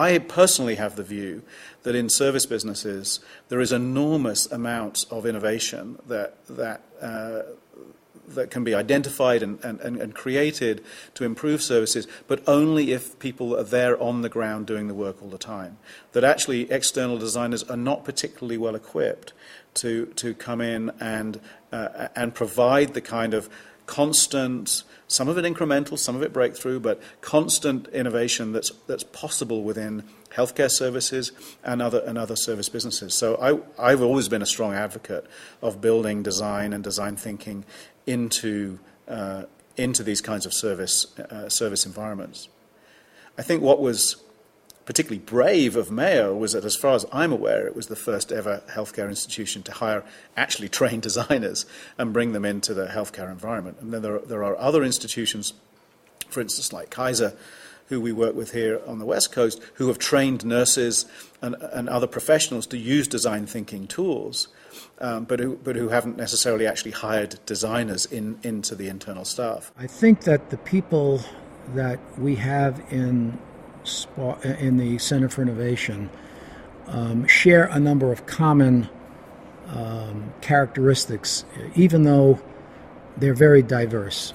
I personally have the view that in service businesses there is enormous amounts of innovation that can be identified and created to improve services, but only if people are there on the ground doing the work all the time. That actually external designers are not particularly well equipped to come in and provide the kind of constant, some of it incremental, some of it breakthrough, but constant innovation that's possible within healthcare services and other service businesses. So I've always been a strong advocate of building design and design thinking into these kinds of service environments. I think what was particularly brave of Mayo was that, as far as I'm aware, it was the first ever healthcare institution to hire actually trained designers and bring them into the healthcare environment. And then there are other institutions, for instance, like Kaiser, who we work with here on the West Coast, who have trained nurses and other professionals to use design thinking tools, but who haven't necessarily actually hired designers into the internal staff. I think that the people that we have in the Center for Innovation share a number of common characteristics, even though they're very diverse.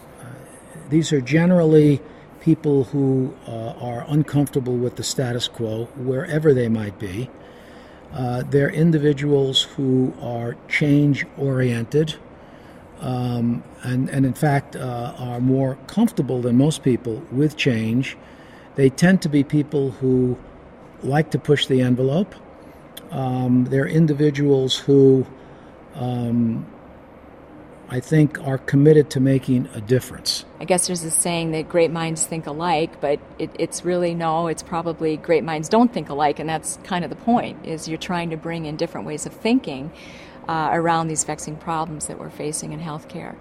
These are generally people who are uncomfortable with the status quo, wherever they might be. They're individuals who are change-oriented and in fact are more comfortable than most people with change. They tend to be people who like to push the envelope. They're individuals who I think are committed to making a difference. I guess there's this saying that great minds think alike, but it's really no, it's probably great minds don't think alike, and that's kind of the point, is you're trying to bring in different ways of thinking around these vexing problems that we're facing in healthcare.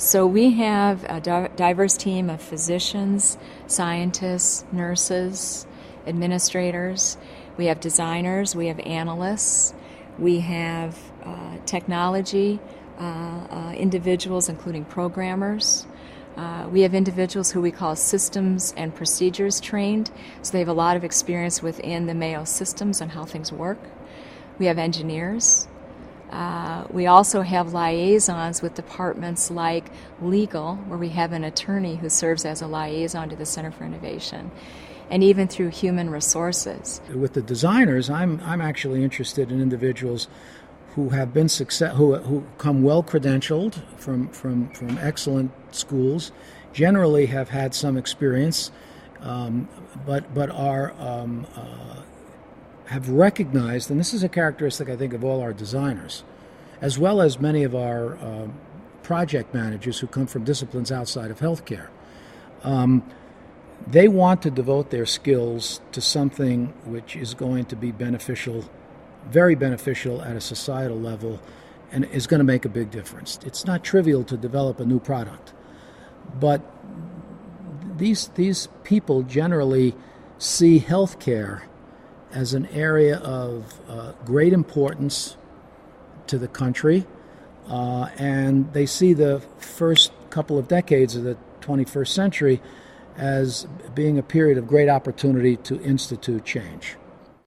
So we have a diverse team of physicians, scientists, nurses, administrators. We have designers, we have analysts, we have technology individuals, including programmers. We have individuals who we call systems and procedures trained, so they have a lot of experience within the Mayo systems and how things work. We have engineers. We also have liaisons with departments like legal, where we have an attorney who serves as a liaison to the Center for Innovation, and even through human resources. With the designers, I'm actually interested in individuals who have been who come well credentialed from excellent schools, generally have had some experience, but are have recognized, and this is a characteristic I think of all our designers, as well as many of our project managers who come from disciplines outside of healthcare. They want to devote their skills to something which is going to be beneficial, very beneficial at a societal level, and is going to make a big difference. It's not trivial to develop a new product, but these people generally see healthcare as an area of great importance to the country, and they see the first couple of decades of the 21st century as being a period of great opportunity to institute change.